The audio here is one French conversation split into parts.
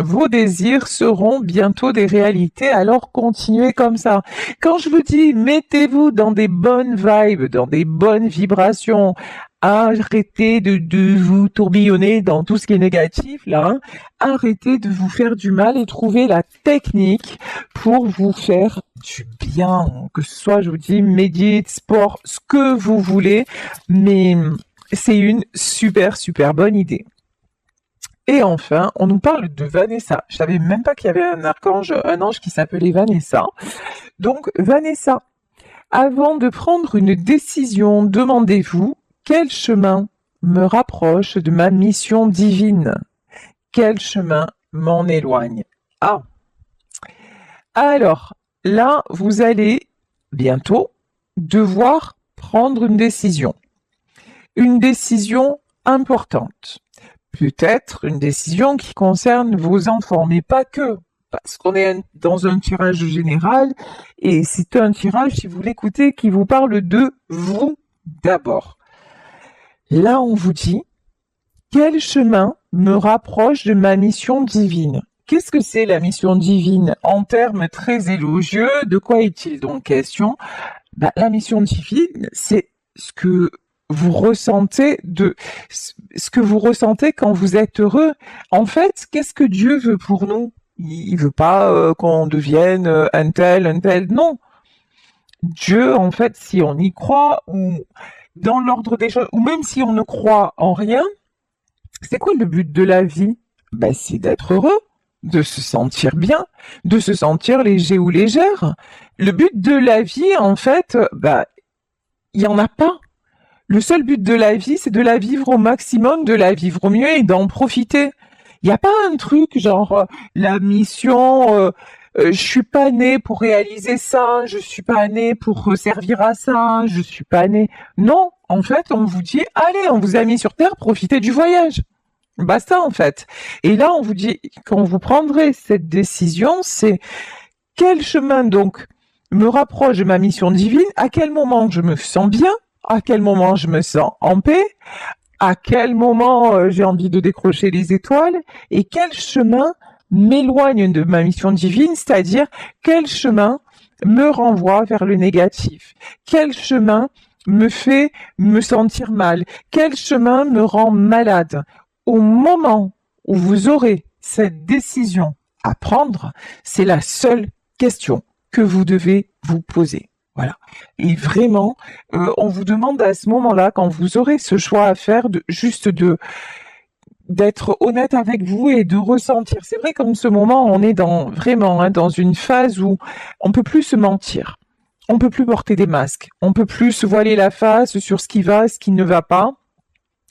vos désirs seront bientôt des réalités, alors continuez comme ça. Quand je vous dis mettez-vous dans des bonnes vibes, dans des bonnes vibrations, arrêtez de vous tourbillonner dans tout ce qui est négatif là, hein. Arrêtez de vous faire du mal et trouvez la technique pour vous faire du bien, que ce soit, je vous dis, médite, sport, ce que vous voulez, mais c'est une super bonne idée. Et enfin, on nous parle de Vanessa. Je savais même pas qu'il y avait un ange qui s'appelait Vanessa. Donc, Vanessa, avant de prendre une décision, demandez-vous quel chemin me rapproche de ma mission divine? Quel chemin m'en éloigne? Ah, alors, là, vous allez bientôt devoir prendre une décision. Une décision importante. Peut-être une décision qui concerne vos enfants, mais pas que, parce qu'on est dans un tirage général, et c'est un tirage, si vous l'écoutez, qui vous parle de vous d'abord. Là, on vous dit, quel chemin me rapproche de ma mission divine? Qu'est-ce que c'est la mission divine? En termes très élogieux, de quoi est-il donc question? La mission divine, c'est ce que vous ressentez ce que vous ressentez quand vous êtes heureux. En fait, qu'est-ce que Dieu veut pour nous? Il veut pas qu'on devienne un tel, non. Dieu, en fait, si on y croit, ou dans l'ordre des choses, ou même si on ne croit en rien, c'est quoi le but de la vie? C'est d'être heureux, de se sentir bien, de se sentir léger ou légère. Le but de la vie, en fait, il y en a pas. Le seul but de la vie, c'est de la vivre au maximum, de la vivre au mieux et d'en profiter. Il n'y a pas un truc genre la mission, je suis pas né pour réaliser ça, je suis pas né pour servir à ça, je suis pas né. Non, en fait, on vous dit, allez, on vous a mis sur Terre, profitez du voyage. Basta, en fait. Et là, on vous dit, quand vous prendrez cette décision, c'est quel chemin donc me rapproche de ma mission divine, à quel moment je me sens bien, à quel moment je me sens en paix, à quel moment j'ai envie de décrocher les étoiles, et quel chemin m'éloigne de ma mission divine, c'est-à-dire quel chemin me renvoie vers le négatif, quel chemin me fait me sentir mal, quel chemin me rend malade. Au moment où vous aurez cette décision à prendre, c'est la seule question que vous devez vous poser. Voilà. Et vraiment, on vous demande à ce moment-là, quand vous aurez ce choix à faire, d'être honnête avec vous et de ressentir. C'est vrai qu'en ce moment, on est vraiment dans une phase où on peut plus se mentir. On peut plus porter des masques. On peut plus se voiler la face sur ce qui va, ce qui ne va pas.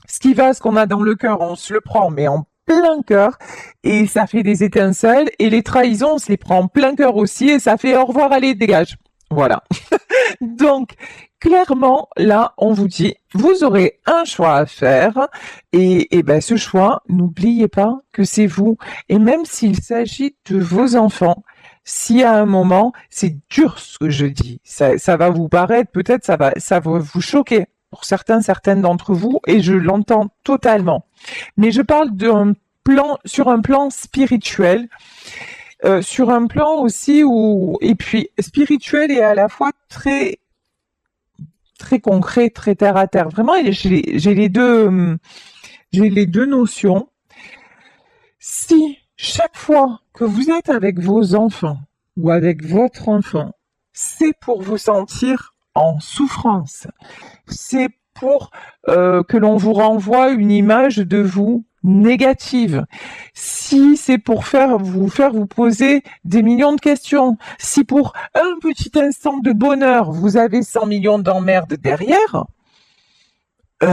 Ce qui va, ce qu'on a dans le cœur, on se le prend, mais en plein cœur, et ça fait des étincelles, et les trahisons, on se les prend en plein cœur aussi, et ça fait au revoir, allez, dégage. Voilà. Donc, clairement, là, on vous dit, vous aurez un choix à faire, et ce choix, n'oubliez pas que c'est vous. Et même s'il s'agit de vos enfants, si à un moment, c'est dur ce que je dis, ça va vous paraître, peut-être ça va vous choquer pour certaines d'entre vous, et je l'entends totalement. Mais je parle sur un plan spirituel, sur un plan aussi et puis spirituel et à la fois très concret, très terre à terre. Vraiment, j'ai les deux notions. Si chaque fois que vous êtes avec vos enfants ou avec votre enfant, c'est pour vous sentir en souffrance, c'est pour que l'on vous renvoie une image de vous négative, si c'est pour vous poser des millions de questions, si pour un petit instant de bonheur, vous avez 100 millions d'emmerdes derrière, à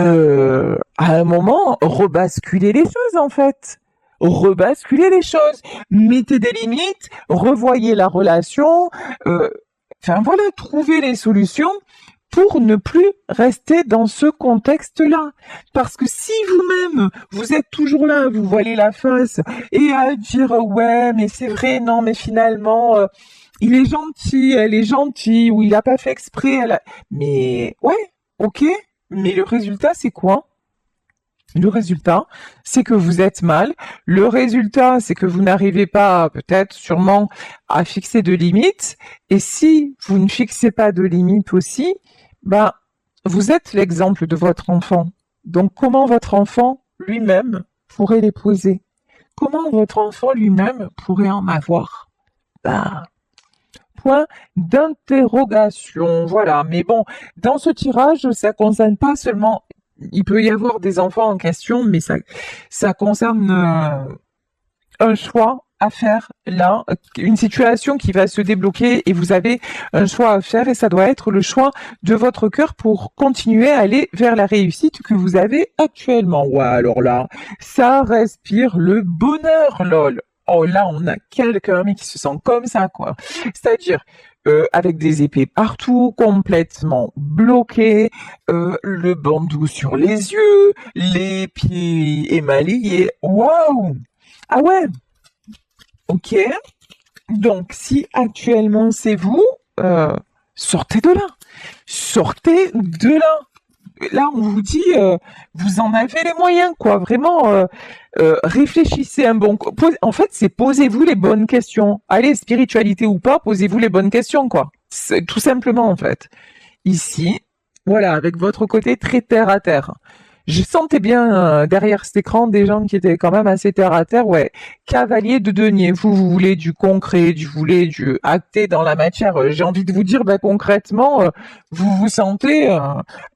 un moment, rebasculez les choses en fait. Rebasculez les choses. Mettez des limites, revoyez la relation, trouvez les solutions pour ne plus rester dans ce contexte-là. Parce que si vous-même, vous êtes toujours là, vous voilez la face, et à dire, ouais, mais c'est vrai, non, mais finalement, il est gentil, elle est gentille, ou il n'a pas fait exprès, Mais, ouais, ok, mais le résultat, c'est quoi? Le résultat, c'est que vous êtes mal. Le résultat, c'est que vous n'arrivez pas, peut-être, sûrement, à fixer de limites. Et si vous ne fixez pas de limites aussi, ben, vous êtes l'exemple de votre enfant. Donc, comment votre enfant lui-même pourrait les poser? Comment votre enfant lui-même pourrait en avoir? Ben, point d'interrogation. Voilà. Mais bon, dans ce tirage, ça concerne pas seulement. Il peut y avoir des enfants en question, mais ça concerne un choix à faire là, une situation qui va se débloquer et vous avez un choix à faire et ça doit être le choix de votre cœur pour continuer à aller vers la réussite que vous avez actuellement. Ouais, alors là, ça respire le bonheur, lol. Oh là, on a quelqu'un mais qui se sent comme ça, quoi. C'est-à-dire avec des épées partout, complètement bloqué, le bandeau sur les yeux, les pieds émaillés. Waouh! Ah ouais, ok. Donc, si actuellement c'est vous, sortez de là. Sortez de là. Là, on vous dit, vous en avez les moyens, quoi. Vraiment, réfléchissez un bon coup. En fait, c'est posez-vous les bonnes questions. Allez, spiritualité ou pas, posez-vous les bonnes questions, quoi. C'est tout simplement, en fait. Ici, voilà, avec votre côté très terre à terre. Je sentais bien derrière cet écran des gens qui étaient quand même assez terre à terre. Ouais, cavalier de denier. Vous voulez du concret, vous voulez du acté dans la matière. J'ai envie de vous dire, ben, concrètement, vous vous sentez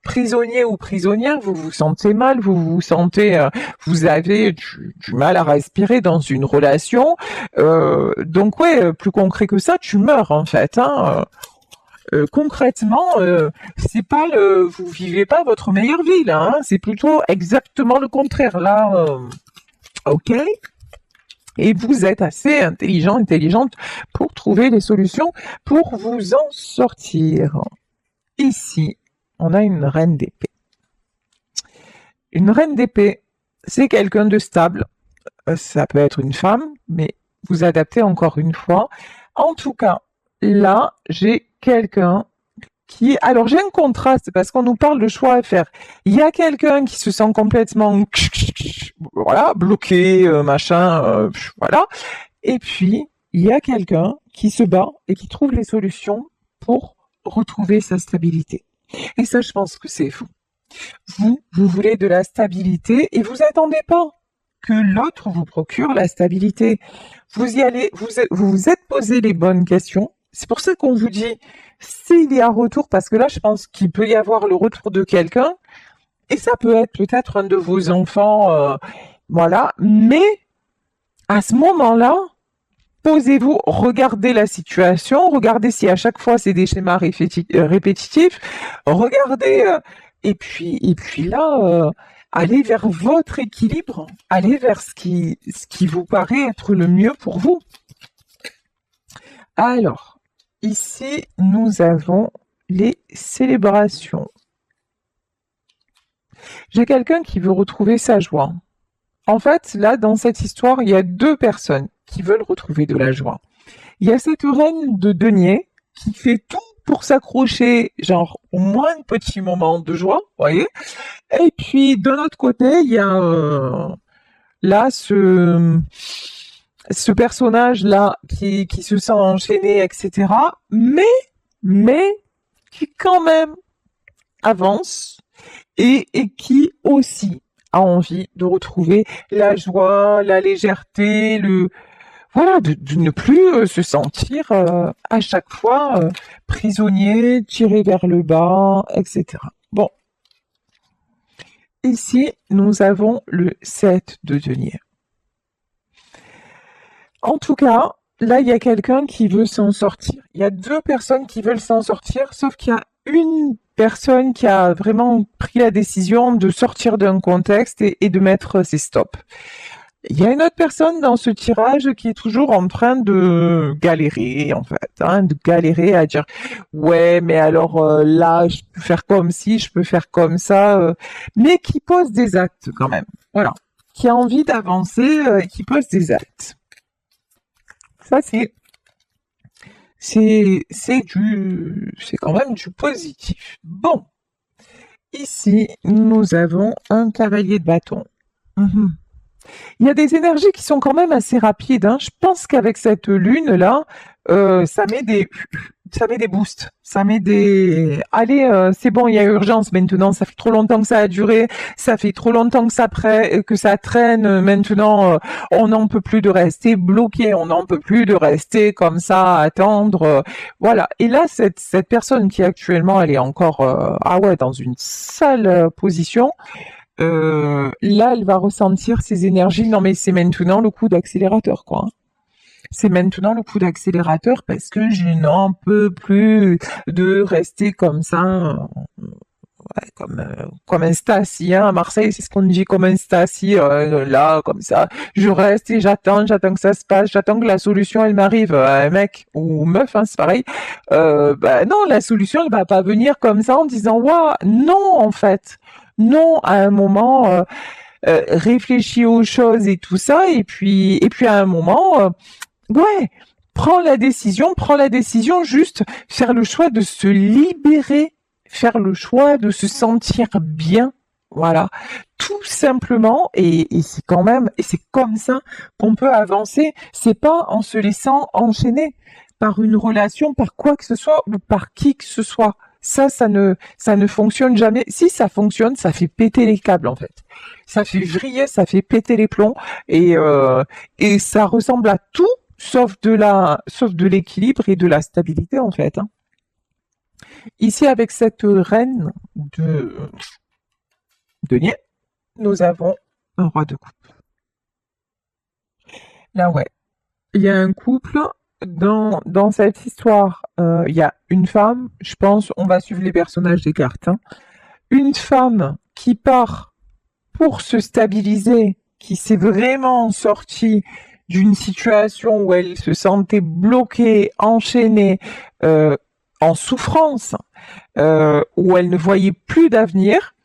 prisonnier ou prisonnière, vous vous sentez mal, vous vous sentez, vous avez du mal à respirer dans une relation. Donc ouais, plus concret que ça, tu meurs en fait. Hein. Concrètement, c'est pas vous vivez pas votre meilleure vie là, hein, c'est plutôt exactement le contraire là. Ok. Et vous êtes assez intelligent, intelligente pour trouver des solutions pour vous en sortir. Ici, on a une reine d'épée. Une reine d'épée, c'est quelqu'un de stable. Ça peut être une femme, mais vous adaptez encore une fois. En tout cas, là, j'ai quelqu'un alors j'ai un contraste parce qu'on nous parle de choix à faire. Il y a quelqu'un qui se sent complètement voilà, bloqué, machin, voilà. Et puis il y a quelqu'un qui se bat et qui trouve les solutions pour retrouver sa stabilité. Et ça, je pense que c'est vous. Vous voulez de la stabilité et vous attendez pas que l'autre vous procure la stabilité. Vous y allez, vous êtes posé les bonnes questions. C'est pour ça qu'on vous dit s'il y a retour, parce que là, je pense qu'il peut y avoir le retour de quelqu'un, et ça peut être peut-être un de vos enfants, voilà. Mais à ce moment-là, posez-vous, regardez la situation, regardez si à chaque fois c'est des schémas répétitifs, regardez, et puis là, allez vers votre équilibre, allez vers ce qui vous paraît être le mieux pour vous. Alors, ici, nous avons les célébrations. J'ai quelqu'un qui veut retrouver sa joie. En fait, là, dans cette histoire, il y a deux personnes qui veulent retrouver de la joie. Il y a cette reine de denier qui fait tout pour s'accrocher, genre, au moins un petit moment de joie, voyez. Et puis, de l'autre côté, il y a là ce personnage-là qui se sent enchaîné, etc. Mais qui quand même avance et qui aussi a envie de retrouver la joie, la légèreté, voilà, de ne plus se sentir à chaque fois prisonnier, tiré vers le bas, etc. Bon, ici, nous avons le 7 de denier. En tout cas, là, il y a quelqu'un qui veut s'en sortir. Il y a deux personnes qui veulent s'en sortir, sauf qu'il y a une personne qui a vraiment pris la décision de sortir d'un contexte et de mettre ses stops. Il y a une autre personne dans ce tirage qui est toujours en train de galérer, en fait, hein, de galérer à dire ouais, mais alors là, je peux faire comme ci, je peux faire comme ça, mais qui pose des actes quand même. Voilà, qui a envie d'avancer et qui pose des actes. Ça, c'est quand même du positif. Bon, Ici, nous avons un cavalier de bâton. Mhm. Il y a des énergies qui sont quand même assez rapides, hein. Je pense qu'avec cette lune-là, ça met des boosts. Ça met des... Allez, c'est bon, il y a urgence maintenant. Ça fait trop longtemps que ça a duré. Ça fait trop longtemps que ça traîne. Maintenant, on n'en peut plus de rester bloqué. On n'en peut plus de rester comme ça, à attendre. Voilà. Et là, cette personne qui actuellement, elle est encore, ah ouais, dans une sale position. Là, elle va ressentir ses énergies. Non, mais c'est maintenant le coup d'accélérateur, quoi. C'est maintenant le coup d'accélérateur parce que je n'en peux plus de rester comme ça, ouais, comme un Stasi, hein. À Marseille, c'est ce qu'on dit, comme un Stasi, là, comme ça. Je reste et j'attends que ça se passe, j'attends que la solution, elle m'arrive. Un mec ou meuf, hein, c'est pareil. Bah non, la solution, elle va pas venir comme ça en disant, waouh, non, en fait. Non, à un moment, réfléchis aux choses et tout ça, et puis à un moment, ouais, prends la décision, juste faire le choix de se libérer, faire le choix de se sentir bien, voilà, tout simplement, et c'est quand même, et c'est comme ça qu'on peut avancer, c'est pas en se laissant enchaîner par une relation, par quoi que ce soit, ou par qui que ce soit. Ça ne fonctionne jamais. Si ça fonctionne, ça fait péter les câbles, en fait. Ça fait vriller, ça fait péter les plombs, et ça ressemble à tout sauf de l'équilibre et de la stabilité, en fait, hein. Ici, avec cette reine de denier, nous avons un roi de coupe. Là, ouais, il y a un couple dans cette histoire. Il y a une femme, je pense, on va suivre les personnages des cartes, hein. Une femme qui part pour se stabiliser, qui s'est vraiment sortie d'une situation où elle se sentait bloquée, enchaînée, en souffrance, où elle ne voyait plus d'avenir.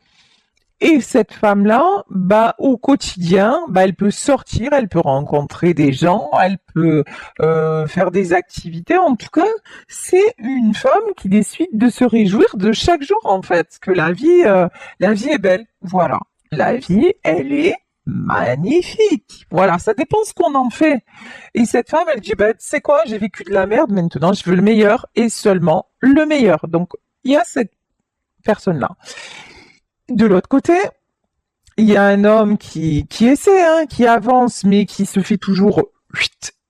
Et cette femme-là, bah, au quotidien, bah, elle peut sortir, elle peut rencontrer des gens, elle peut faire des activités. En tout cas, c'est une femme qui décide de se réjouir de chaque jour, en fait, que la vie est belle. Voilà, la vie, elle est magnifique. Voilà, ça dépend ce qu'on en fait. Et cette femme, elle dit, bah, tu sais quoi, j'ai vécu de la merde, maintenant je veux le meilleur et seulement le meilleur. Donc, il y a cette personne-là. De l'autre côté, il y a un homme qui essaie, hein, qui avance, mais qui se fait toujours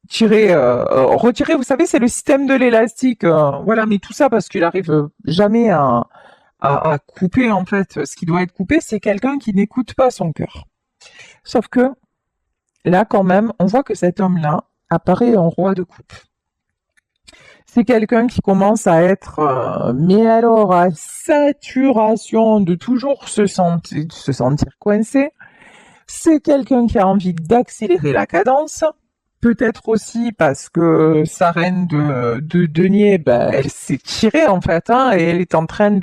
tirer, retirer. Vous savez, c'est le système de l'élastique. Voilà, mais tout ça parce qu'il arrive jamais à couper, en fait. Ce qui doit être coupé, c'est quelqu'un qui n'écoute pas son cœur. Sauf que là, quand même, on voit que cet homme-là apparaît en roi de coupe. C'est quelqu'un qui commence à être, mais alors à saturation de toujours se sentir coincé. C'est quelqu'un qui a envie d'accélérer la cadence. Peut-être aussi parce que sa reine de denier, ben, elle s'est tirée en fait, hein, et elle est en train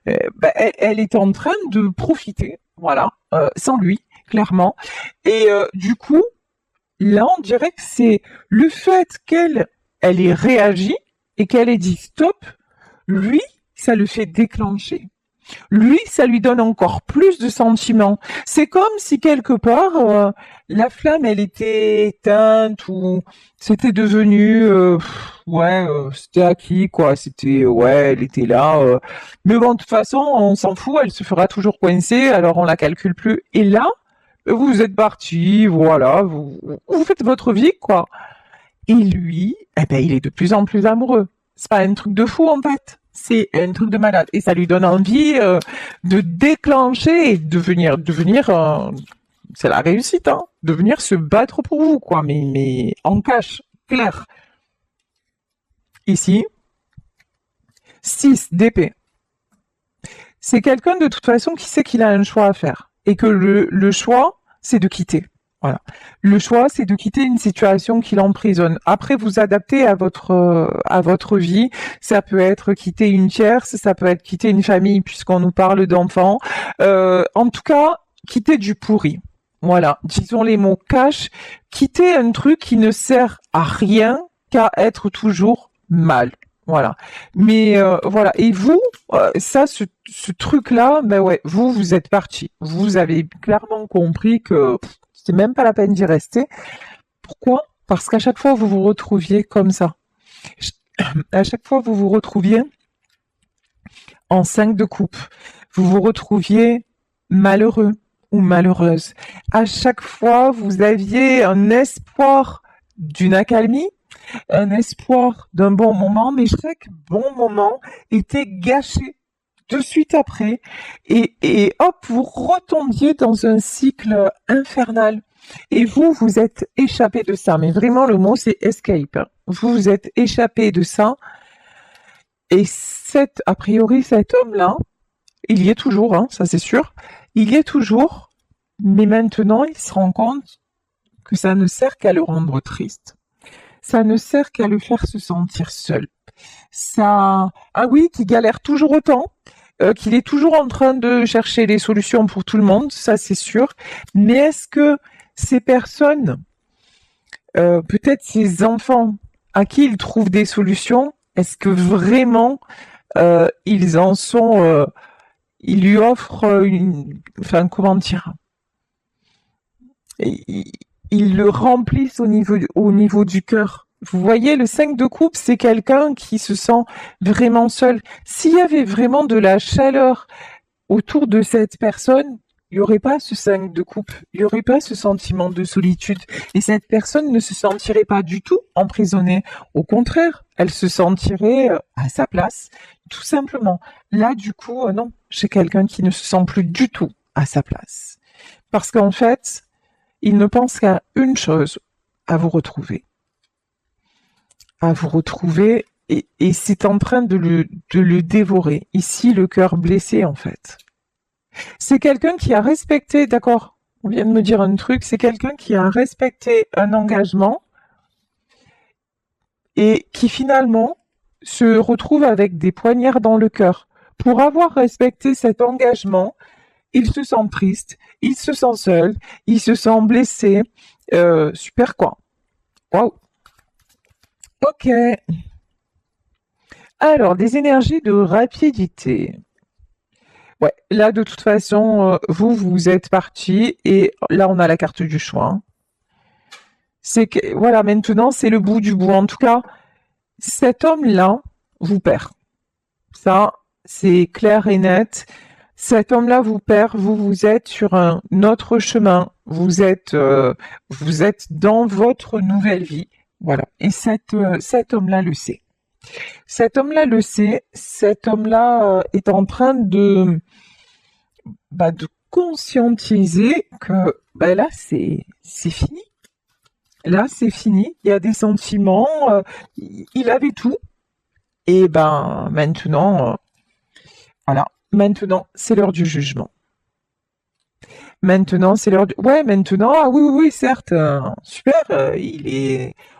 elle est en train de profiter, voilà, sans lui, clairement. Et du coup, là, on dirait que c'est le fait elle ait réagi et qu'elle ait dit stop, lui, ça le fait déclencher. Lui, ça lui donne encore plus de sentiments. C'est comme si quelque part, la flamme, elle était éteinte ou c'était devenu, ouais, c'était acquis, quoi. C'était, ouais, elle était là. Mais bon, de toute façon, on s'en fout, elle se fera toujours coincer, alors on la calcule plus. Et là, vous êtes parti, voilà, vous faites votre vie, quoi. Et lui, eh ben, il est de plus en plus amoureux. C'est pas un truc de fou, en fait. C'est un truc de malade. Et ça lui donne envie de déclencher et de venir, c'est la réussite, hein, de venir se battre pour vous, quoi. Mais en cash, clair. Ici, 6 d'épée. C'est quelqu'un de toute façon qui sait qu'il a un choix à faire. Et que le choix, c'est de quitter. Voilà. Le choix, c'est de quitter une situation qui l'emprisonne. Après, vous adaptez à votre vie. Ça peut être quitter une tierce, ça peut être quitter une famille, puisqu'on nous parle d'enfants. En tout cas, quitter du pourri. Voilà. Disons les mots cash. Quitter un truc qui ne sert à rien qu'à être toujours mal. Voilà. Mais voilà. Et vous, ça, ce truc-là, ben ouais, vous êtes parti. Vous avez clairement compris que c'est même pas la peine d'y rester. Pourquoi? Parce qu'à chaque fois, vous vous retrouviez comme ça. À chaque fois, vous vous retrouviez en 5 de coupe. Vous vous retrouviez malheureux ou malheureuse. À chaque fois, vous aviez un espoir d'une accalmie, un espoir d'un bon moment, mais chaque bon moment était gâché de suite après, et hop, vous retombiez dans un cycle infernal. Et vous êtes échappé de ça, mais vraiment le mot c'est escape. Vous vous êtes échappé de ça, et a priori cet homme-là, il y est toujours, hein, ça c'est sûr, il y est toujours, mais maintenant il se rend compte que ça ne sert qu'à le rendre triste. Ça ne sert qu'à le faire se sentir seul. Ça, ah oui, qu'il galère toujours autant, qu'il est toujours en train de chercher des solutions pour tout le monde, ça c'est sûr. Mais est-ce que ces personnes, peut-être ces enfants à qui il trouve des solutions, est-ce que vraiment ils en sont, ils lui offrent enfin comment dire, ils, ils le remplissent au niveau du cœur. Vous voyez, le 5 de coupe, c'est quelqu'un qui se sent vraiment seul. S'il y avait vraiment de la chaleur autour de cette personne, il n'y aurait pas ce 5 de coupe, il n'y aurait pas ce sentiment de solitude. Et cette personne ne se sentirait pas du tout emprisonnée. Au contraire, elle se sentirait à sa place, tout simplement. Là, du coup, non, j'ai quelqu'un qui ne se sent plus du tout à sa place. Parce qu'en fait, il ne pense qu'à une chose, à vous retrouver. À vous retrouver, et c'est en train de le dévorer. Ici, le cœur blessé, en fait. C'est quelqu'un qui a respecté, d'accord, on vient de me dire un truc, c'est quelqu'un qui a respecté un engagement et qui finalement se retrouve avec des poignards dans le cœur. Pour avoir respecté cet engagement, il se sent triste, il se sent seul, il se sent blessé. Super quoi. Waouh. Ok. Alors, des énergies de rapidité. Ouais, là de toute façon, vous êtes parti et là on a la carte du choix. Hein. C'est que voilà, maintenant c'est le bout du bout. En tout cas, cet homme-là vous perd. Ça, c'est clair et net. Cet homme-là vous perd. Vous êtes sur un autre chemin. Vous êtes dans votre nouvelle vie. Voilà. Et cet homme-là le sait. Cet homme-là le sait. Cet homme-là est en train de conscientiser que là c'est fini. Là c'est fini. Il y a des sentiments. Il avait tout. Et maintenant, voilà. Maintenant c'est l'heure du jugement. Maintenant c'est l'heure du. Ouais, maintenant, ah oui, certes, super.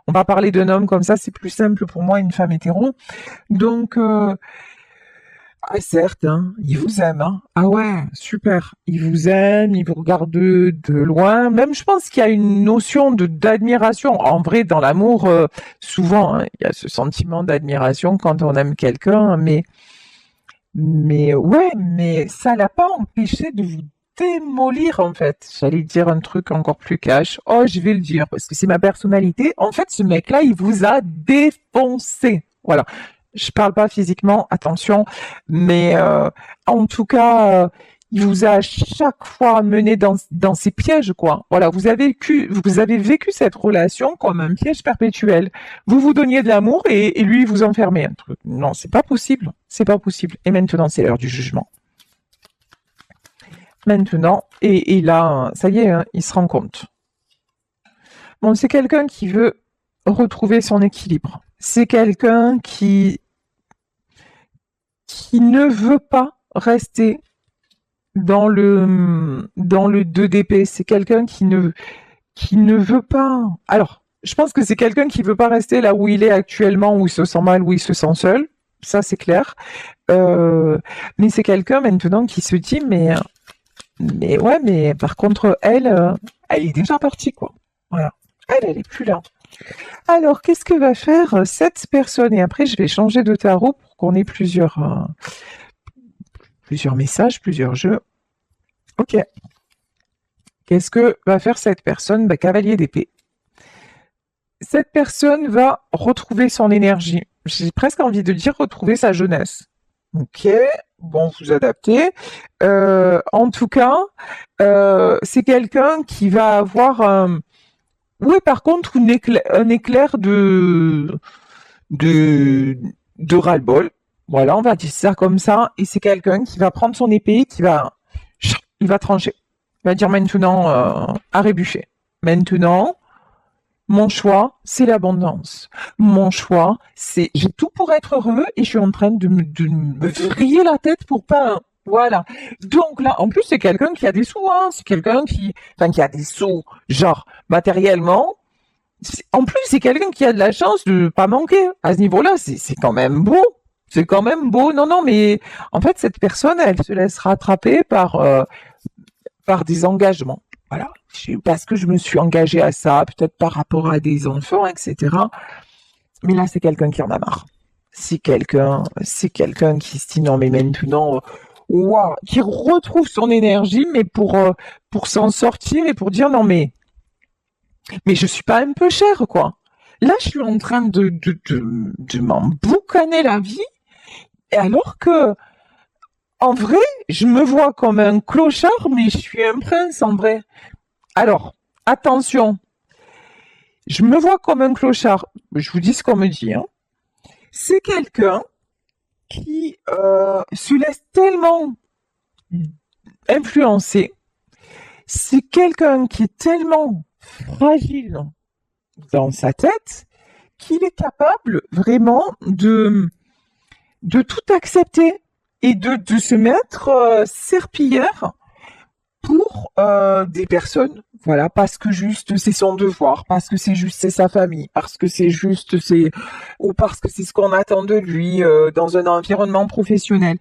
On va parler d'un homme comme ça, c'est plus simple pour moi, une femme hétéro. Donc ah certes, hein, il vous aime. Hein. Ah ouais, super. Il vous aime, il vous regarde de loin. Même je pense qu'il y a une notion d'admiration. En vrai, dans l'amour, souvent, hein, il y a ce sentiment d'admiration quand on aime quelqu'un, mais ouais, mais ça l'a pas empêché de vous démolir en fait. J'allais dire un truc encore plus cash. Oh, je vais le dire parce que c'est ma personnalité. En fait, ce mec-là, il vous a défoncé. Voilà. Je parle pas physiquement, attention, mais en tout cas, il vous a à chaque fois mené dans ses pièges, quoi. Voilà, vous avez vécu cette relation comme un piège perpétuel. Vous vous donniez de l'amour et lui vous enfermait un truc. Non, c'est pas possible, c'est pas possible. Et maintenant, c'est l'heure du jugement. Maintenant, et là, ça y est, hein, il se rend compte. Bon, c'est quelqu'un qui veut retrouver son équilibre. C'est quelqu'un qui ne veut pas rester dans le 2DP. C'est quelqu'un qui ne veut pas. Alors, je pense que c'est quelqu'un qui veut pas rester là où il est actuellement, où il se sent mal, où il se sent seul. Ça, c'est clair. Mais c'est quelqu'un maintenant qui se dit, mais ouais, mais par contre, elle est déjà partie, quoi. Voilà. Elle est plus là. Alors, qu'est-ce que va faire cette personne? Et après, je vais changer de tarot pour qu'on ait plusieurs messages, plusieurs jeux. Ok. Qu'est-ce que va faire cette personne? Cavalier d'épée. Cette personne va retrouver son énergie. J'ai presque envie de dire retrouver sa jeunesse. Ok, bon, vous adaptez. En tout cas, c'est quelqu'un qui va avoir oui, par contre, un éclair de, de ras-le-bol. Voilà, on va dire ça comme ça. Et c'est quelqu'un qui va prendre son épée, il va trancher. Il va dire maintenant, arrêt bûcher. Maintenant, mon choix, c'est l'abondance. Mon choix, c'est j'ai tout pour être heureux et je suis en train de me vriller la tête pour pas. Voilà. Donc là, en plus, c'est quelqu'un qui a des sous, hein. C'est quelqu'un qui a des sous, genre matériellement. En plus, c'est quelqu'un qui a de la chance de pas manquer. À ce niveau-là, c'est quand même beau. C'est quand même beau. Non, non, mais en fait, cette personne, elle se laisse rattraper par des engagements. Voilà. Parce que je me suis engagée à ça, peut-être par rapport à des enfants, etc. Mais là, c'est quelqu'un qui en a marre. C'est quelqu'un qui se dit non, mais maintenant, waouh, qui retrouve son énergie, mais pour s'en sortir et pour dire non, mais je suis pas un peu chère, quoi. Là, je suis en train de m'en boucaner la vie, et alors que, en vrai, je me vois comme un clochard, mais je suis un prince, en vrai. Alors, attention, je me vois comme un clochard. Je vous dis ce qu'on me dit, hein. C'est quelqu'un qui se laisse tellement influencer. C'est quelqu'un qui est tellement fragile dans sa tête qu'il est capable vraiment de tout accepter et de se mettre serpillière pour des personnes, voilà, parce que juste c'est son devoir, parce que c'est juste c'est sa famille, parce que c'est juste c'est ou parce que c'est ce qu'on attend de lui dans un environnement professionnel.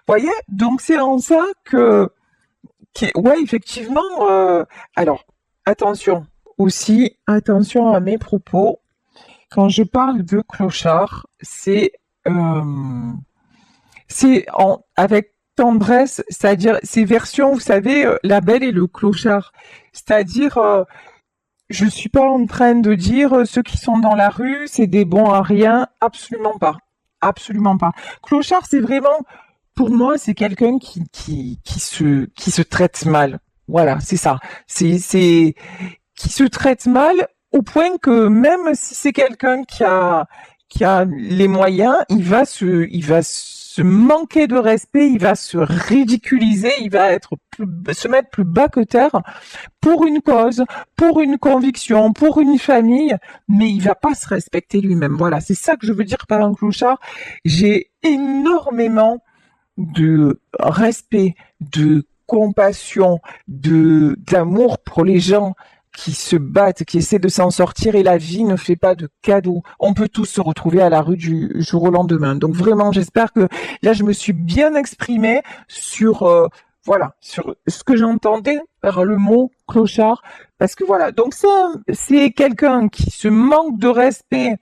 Voyez, donc c'est en ça ouais, effectivement. Alors attention aussi, attention à mes propos. Quand je parle de clochard, euh, c'est avec tendresse, c'est-à-dire ces versions, vous savez, la belle et le clochard. C'est-à-dire, je suis pas en train de dire ceux qui sont dans la rue, c'est des bons à rien, absolument pas. Absolument pas. Clochard, c'est vraiment, pour moi, c'est quelqu'un qui se traite mal. Voilà, c'est ça. C'est, qui se traite mal au point que même si c'est quelqu'un qui a les moyens, il va se manquer de respect, il va se ridiculiser, il va se mettre plus bas que terre pour une cause, pour une conviction, pour une famille, mais il va pas se respecter lui-même. Voilà, c'est ça que je veux dire par un clochard. J'ai énormément de respect, de compassion, d'amour pour les gens qui se battent, qui essaient de s'en sortir et la vie ne fait pas de cadeaux. On peut tous se retrouver à la rue du jour au lendemain. Donc vraiment, j'espère que là, je me suis bien exprimée sur, voilà, sur ce que j'entendais par le mot clochard. Parce que voilà, donc ça, c'est quelqu'un qui se manque de respect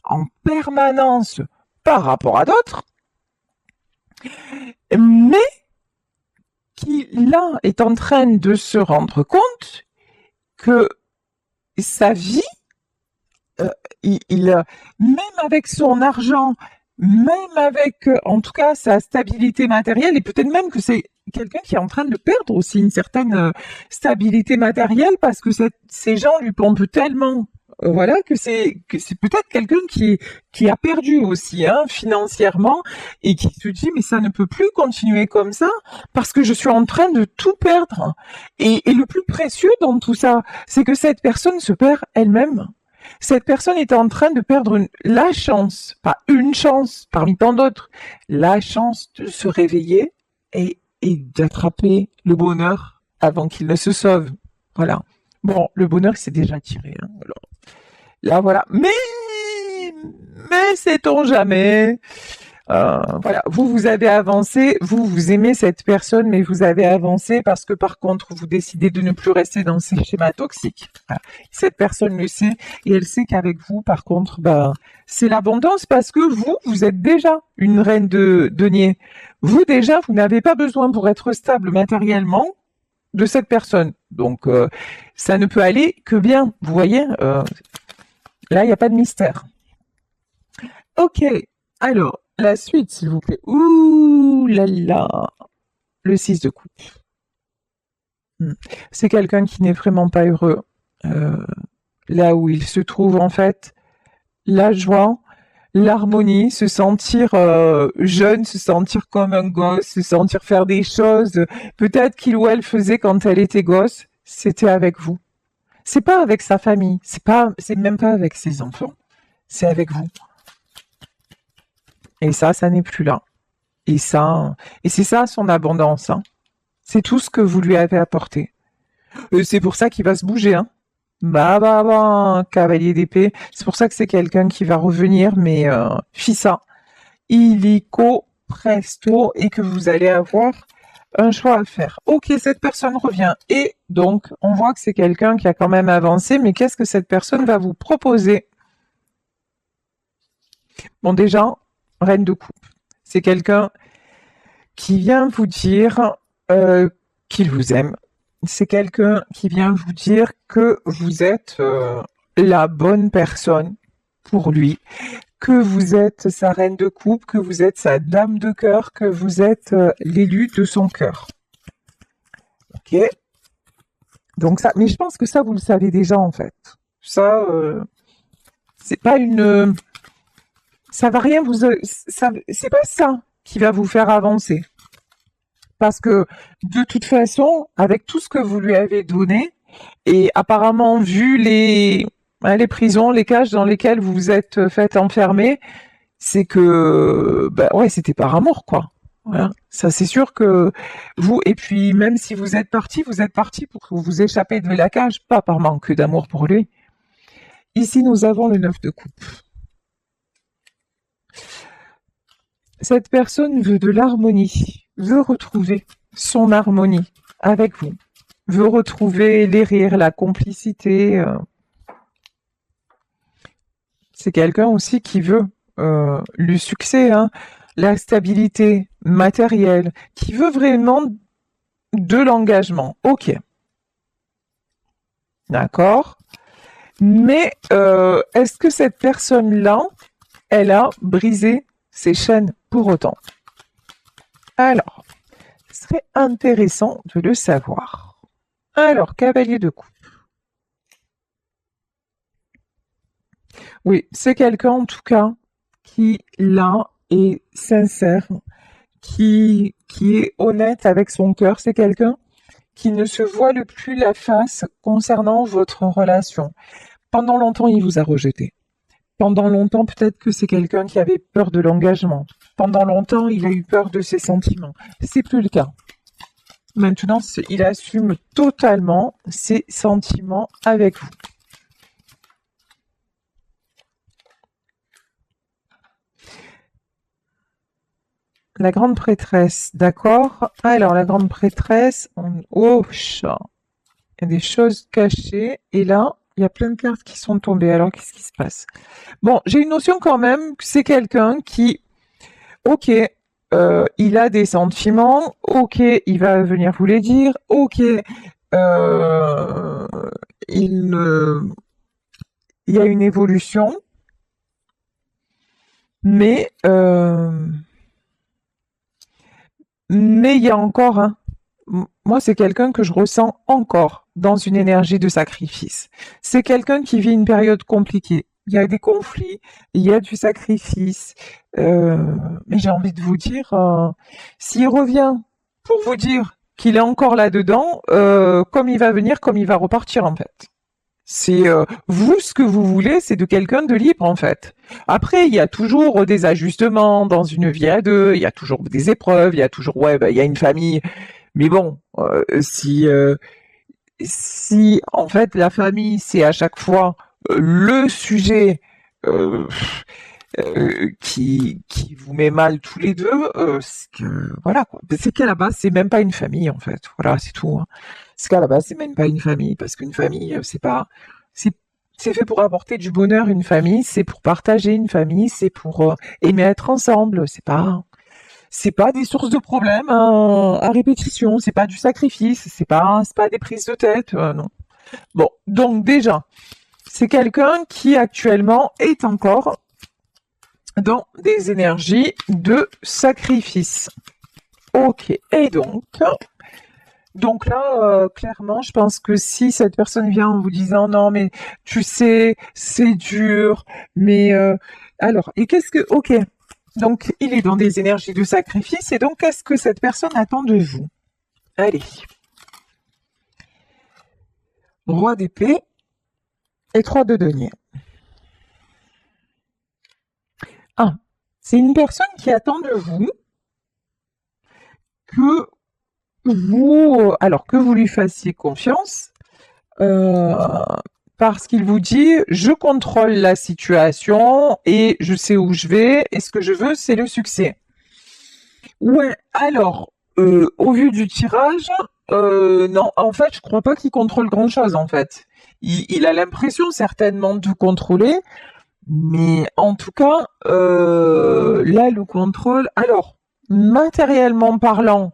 en permanence par rapport à d'autres, mais qui là est en train de se rendre compte que sa vie, euh, même avec son argent, même avec, en tout cas, sa stabilité matérielle, et peut-être même que c'est quelqu'un qui est en train de perdre aussi une certaine stabilité matérielle parce que ces gens lui pompent tellement. Voilà que c'est peut-être quelqu'un qui a perdu aussi hein, financièrement et qui se dit mais ça ne peut plus continuer comme ça parce que je suis en train de tout perdre et le plus précieux dans tout ça c'est que cette personne se perd elle-même. Cette personne est en train de perdre la chance, pas une chance parmi tant d'autres, la chance de se réveiller et d'attraper le bonheur avant qu'il ne se sauve. Voilà. Bon, le bonheur c'est déjà tiré. Hein, alors, là, voilà. Mais sait-on jamais. Voilà, vous avez avancé, vous aimez cette personne, mais vous avez avancé parce que par contre, vous décidez de ne plus rester dans ces schémas toxiques. Voilà. Cette personne le sait et elle sait qu'avec vous, par contre, bah, c'est l'abondance parce que vous êtes déjà une reine de denier. Vous déjà, vous n'avez pas besoin pour être stable matériellement de cette personne. Donc, ça ne peut aller que bien. Vous voyez, là, il n'y a pas de mystère. Ok, alors, la suite, s'il vous plaît. Ouh là là, le 6 de coupe. C'est quelqu'un qui n'est vraiment pas heureux. Euh, Là où il se trouve, en fait, la joie, l'harmonie, se sentir jeune, se sentir comme un gosse, se sentir faire des choses, peut-être qu'il ou elle faisait quand elle était gosse, c'était avec vous. C'est pas avec sa famille, c'est même pas avec ses enfants, c'est avec vous. Et ça n'est plus là. Et c'est ça son abondance, hein. C'est tout ce que vous lui avez apporté. C'est pour ça qu'il va se bouger, hein. Bah, cavalier d'épée. C'est pour ça que c'est quelqu'un qui va revenir, mais fissa, illico presto, et que vous allez avoir un choix à faire. Ok, cette personne revient. Et donc, on voit que c'est quelqu'un qui a quand même avancé, mais qu'est-ce que cette personne va vous proposer? Bon, déjà, reine de coupe. C'est quelqu'un qui vient vous dire qu'il vous aime. C'est quelqu'un qui vient vous dire que vous êtes la bonne personne pour lui, que vous êtes sa reine de coupe, que vous êtes sa dame de cœur, que vous êtes l'élu de son cœur. Ok. Donc ça, mais je pense que ça vous le savez déjà en fait. Ça, c'est pas une, ça va rien vous, c'est pas ça qui va vous faire avancer. Parce que de toute façon, avec tout ce que vous lui avez donné, et apparemment vu les prisons, les cages dans lesquelles vous vous êtes fait enfermer, c'est que, bah ouais, c'était par amour, quoi. Voilà. Ça, c'est sûr que vous, et puis même si vous êtes parti pour vous échapper de la cage, pas par manque d'amour pour lui. Ici, nous avons le 9 de coupe. Cette personne veut de l'harmonie, veut retrouver son harmonie avec vous, veut retrouver les rires, la complicité. C'est quelqu'un aussi qui veut le succès, hein, la stabilité matérielle, qui veut vraiment de l'engagement. Ok. D'accord. Mais est-ce que cette personne-là, elle a brisé ses chaînes pour autant? Alors, ce serait intéressant de le savoir. Alors, cavalier de coupe. Oui, c'est quelqu'un en tout cas qui, là, est sincère, qui est honnête avec son cœur. C'est quelqu'un qui ne se voile plus la face concernant votre relation. Pendant longtemps, il vous a rejeté. Pendant longtemps, peut-être que c'est quelqu'un qui avait peur de l'engagement. Pendant longtemps, il a eu peur de ses sentiments. C'est plus le cas. Maintenant, il assume totalement ses sentiments avec vous. La grande prêtresse, d'accord. Alors, la grande prêtresse, oh, chat. Il y a des choses cachées. Et là, il y a plein de cartes qui sont tombées. Alors, qu'est-ce qui se passe? Bon, j'ai une notion quand même que c'est quelqu'un qui, ok, il a des sentiments, ok, il va venir vous les dire, ok, euh, il, il y a une évolution, mais il y a encore un. Moi, c'est quelqu'un que je ressens encore dans une énergie de sacrifice. C'est quelqu'un qui vit une période compliquée. Il y a des conflits, il y a du sacrifice. Mais j'ai envie de vous dire, s'il revient pour vous dire qu'il est encore là-dedans, comme il va venir, comme il va repartir en fait. C'est vous, ce que vous voulez, c'est de quelqu'un de libre en fait. Après, il y a toujours des ajustements dans une vie à deux, il y a toujours des épreuves, il y a toujours, ouais, bah, il y a une famille. Mais bon, si en fait la famille c'est à chaque fois le sujet, euh, qui vous met mal tous les deux, c'est que voilà quoi. C'est qu'à la base c'est même pas une famille en fait. Voilà, c'est tout. Hein. C'est qu'à la base c'est même pas une famille parce qu'une famille c'est pas c'est c'est fait pour apporter du bonheur. Une famille c'est pour partager. Une famille c'est pour aimer être ensemble. C'est pas des sources de problèmes à répétition. C'est pas du sacrifice. C'est pas des prises de tête. Non. Bon, donc déjà c'est quelqu'un qui actuellement est encore dans des énergies de sacrifice. Ok, et donc là, clairement, je pense que si cette personne vient en vous disant non, mais tu sais, c'est dur, mais alors, et qu'est-ce que, ok, donc il est dans des énergies de sacrifice, et donc qu'est-ce que cette personne attend de vous? Allez, roi d'épée et 3 de denier. Ah, c'est une personne qui attend de vous que que vous lui fassiez confiance, euh, parce qu'il vous dit je contrôle la situation et je sais où je vais et ce que je veux c'est le succès. Ouais, alors au vu du tirage, non, en fait je crois pas qu'il contrôle grand chose en fait. Il a l'impression certainement de contrôler, mais en tout cas là le contrôle, alors matériellement parlant,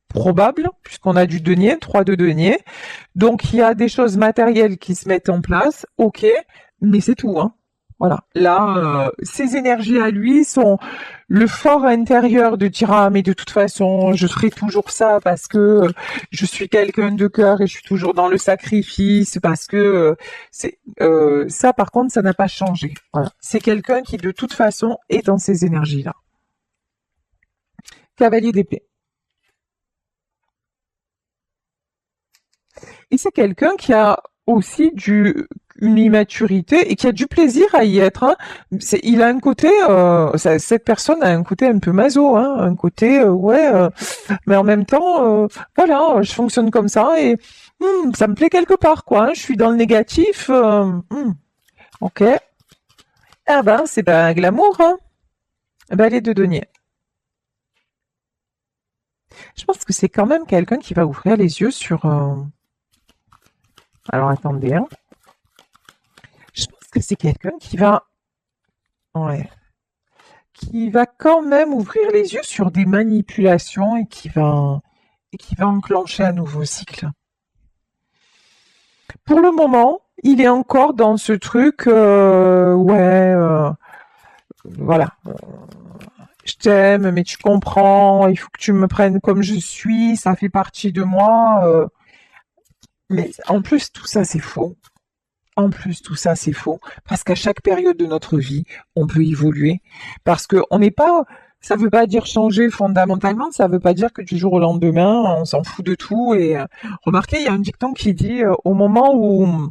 probable, puisqu'on a du denier, 3 de denier. Donc il y a des choses matérielles qui se mettent en place, ok, mais c'est tout. Hein. Voilà. Là, ces énergies à lui sont le fort intérieur de dire ah mais de toute façon je ferai toujours ça parce que je suis quelqu'un de cœur et je suis toujours dans le sacrifice parce que c'est ça par contre ça n'a pas changé. Voilà. C'est quelqu'un qui de toute façon est dans ces énergies là. Cavalier d'épée. Et c'est quelqu'un qui a aussi une immaturité et qui a du plaisir à y être. Hein. Il a un côté, cette personne a un côté un peu maso, hein, un côté mais en même temps, voilà, je fonctionne comme ça et ça me plaît quelque part, quoi. Hein, je suis dans le négatif, ok. Ah ben, c'est pas glamour, hein. Ben, les deux deniers. Je pense que c'est quand même quelqu'un qui va ouvrir les yeux sur. Alors attendez, hein. Je pense que c'est quelqu'un ouais, qui va quand même ouvrir les yeux sur des manipulations et qui va enclencher un nouveau cycle. Pour le moment, il est encore dans ce truc, voilà, je t'aime, mais tu comprends, il faut que tu me prennes comme je suis, ça fait partie de moi. Mais en plus, tout ça, c'est faux. En plus, tout ça, c'est faux. Parce qu'à chaque période de notre vie, on peut évoluer. Parce que on n'est pas, ça veut pas dire changer fondamentalement, ça veut pas dire que du jour au lendemain, on s'en fout de tout. Et remarquez, il y a un dicton qui dit au moment où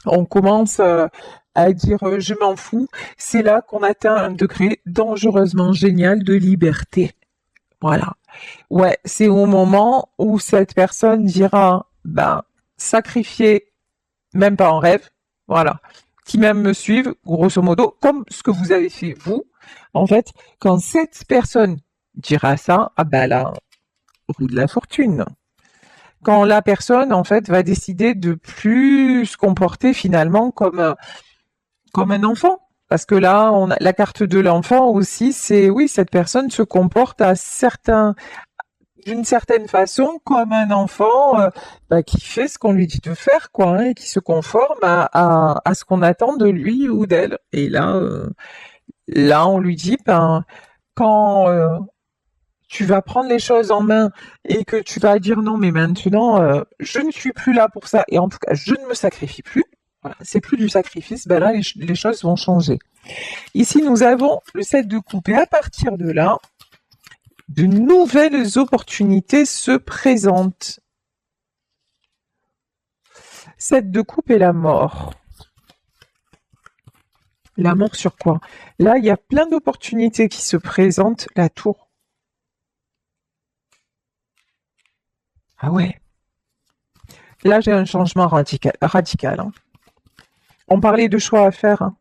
on commence à dire je m'en fous, c'est là qu'on atteint un degré dangereusement génial de liberté. Voilà. Ouais, c'est au moment où cette personne dira, ben, sacrifier même pas en rêve, voilà, qui même me suivent, grosso modo, comme ce que vous avez fait vous. En fait, quand cette personne dira ça, ah ben là, roue de la fortune. Quand la personne, en fait, va décider de plus se comporter finalement comme un enfant. Parce que là, on a la carte de l'enfant aussi, c'est oui, cette personne se comporte d'une certaine façon comme un enfant qui fait ce qu'on lui dit de faire, quoi, hein, et qui se conforme à ce qu'on attend de lui ou d'elle. Et là, on lui dit, ben, quand tu vas prendre les choses en main et que tu vas dire non, mais maintenant, je ne suis plus là pour ça, et en tout cas, je ne me sacrifie plus. Voilà, c'est plus du sacrifice, ben là, les choses vont changer. Ici, nous avons le 7 de coupe, et à partir de là, de nouvelles opportunités se présentent. 7 de coupe et la mort. La mort sur quoi? Là, il y a plein d'opportunités qui se présentent. La tour. Ah ouais. Là, j'ai un changement radical. Hein. On parlait de choix à faire. Hein.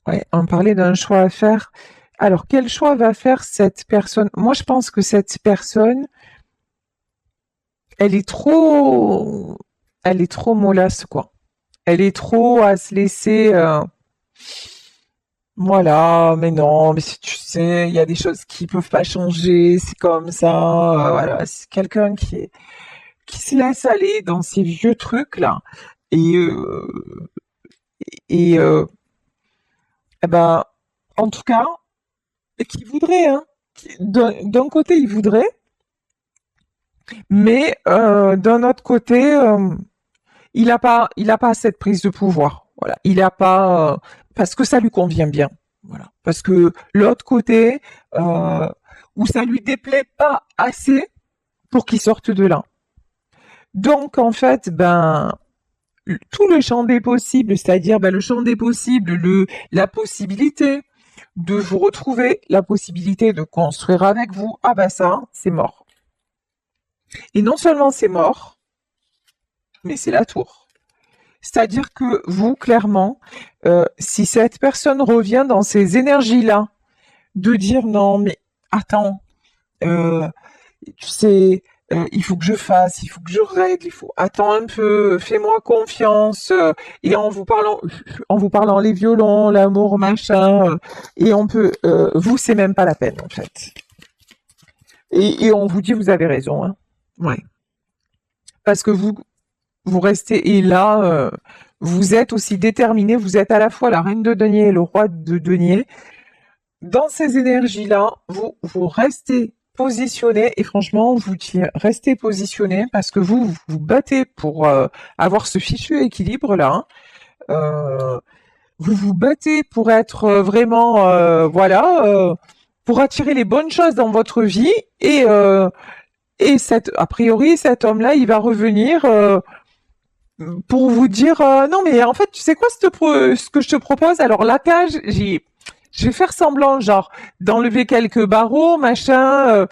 Ouais, on parlait d'un choix à faire. Alors, quel choix va faire cette personne? Moi, je pense que cette personne, elle est trop, elle est trop mollasse, quoi. Elle est trop à se laisser, voilà, mais non, mais si tu sais, il y a des choses qui peuvent pas changer, c'est comme ça, voilà, c'est quelqu'un qui se laisse aller dans ces vieux trucs là, et et eh ben, en tout cas, et qui voudrait, hein, d'un côté il voudrait, mais d'un autre côté, il a pas cette prise de pouvoir. Voilà, il a pas parce que ça lui convient bien. Voilà, parce que l'autre côté où ça lui déplaît pas assez pour qu'il sorte de là. Donc en fait, ben tout le champ des possibles, c'est-à-dire ben, le champ des possibles, la possibilité de vous retrouver, la possibilité de construire avec vous, ah ben ça, c'est mort. Et non seulement c'est mort, mais c'est la tour. C'est-à-dire que vous, clairement, si cette personne revient dans ces énergies-là, de dire non, mais attends, euh, tu sais, il faut que je fasse, il faut que je règle, il faut attends un peu, fais-moi confiance, et en vous parlant les violons, l'amour, machin, et on peut, vous, c'est même pas la peine en fait. Et on vous dit vous avez raison, hein. Ouais, parce que vous restez et là, vous êtes aussi déterminé, vous êtes à la fois la reine de denier et le roi de denier. Dans ces énergies-là, vous restez positionné et franchement, restez positionné parce que vous vous battez pour avoir ce fichu équilibre-là, hein. Vous vous battez pour être vraiment, voilà, pour attirer les bonnes choses dans votre vie et a priori, cet homme-là, il va revenir pour vous dire non mais en fait tu sais quoi ce que je te propose alors la cage je vais faire semblant genre d'enlever quelques barreaux machin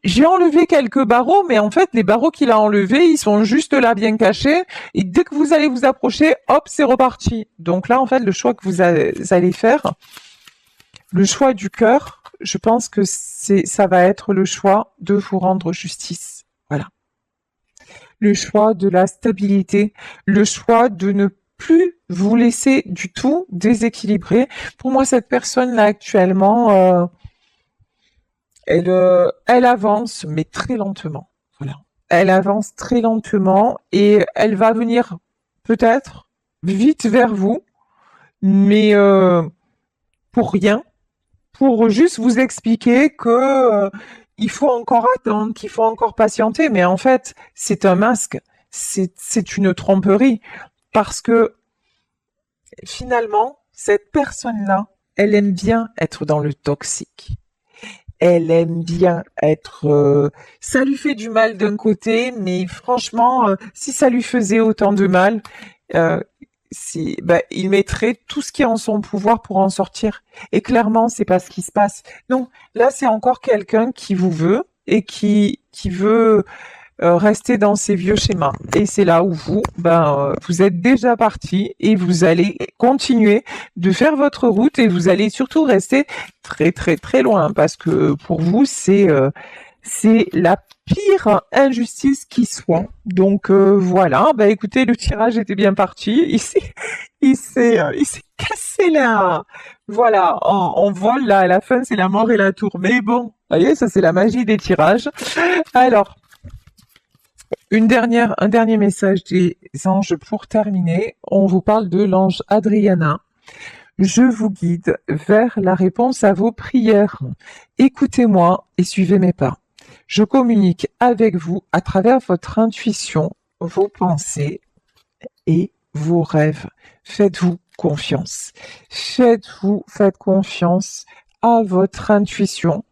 j'ai enlevé quelques barreaux mais en fait les barreaux qu'il a enlevés ils sont juste là bien cachés et dès que vous allez vous approcher hop c'est reparti donc là en fait le choix que allez faire le choix du cœur je pense que ça va être le choix de vous rendre justice voilà le choix de la stabilité, le choix de ne plus vous laisser du tout déséquilibrer. Pour moi, cette personne-là actuellement, elle avance, mais très lentement. Voilà. Elle avance très lentement et elle va venir peut-être vite vers vous, mais pour rien, pour juste vous expliquer que il faut encore attendre, qu'il faut encore patienter. Mais en fait, c'est un masque, c'est une tromperie, parce que finalement, cette personne-là, elle aime bien être dans le toxique. Elle aime bien être. Ça lui fait du mal d'un côté, mais franchement, si ça lui faisait autant de mal, euh, il mettrait tout ce qui est en son pouvoir pour en sortir. Et clairement, c'est pas ce qui se passe. Non, là, c'est encore quelqu'un qui vous veut et qui veut rester dans ces vieux schémas. Et c'est là où vous êtes déjà parti et vous allez continuer de faire votre route et vous allez surtout rester très très très loin parce que pour vous c'est la pire injustice qui soit. Donc voilà, bah écoutez, le tirage était bien parti. Il s'est cassé là. Voilà, on vole là, à la fin c'est la mort et la tour. Mais bon, vous voyez, ça c'est la magie des tirages. Alors, un dernier message des anges pour terminer. On vous parle de l'ange Adriana. Je vous guide vers la réponse à vos prières. Écoutez-moi et suivez mes pas. Je communique avec vous à travers votre intuition, vos pensées et vos rêves. Faites-vous confiance. Faites confiance à votre intuition.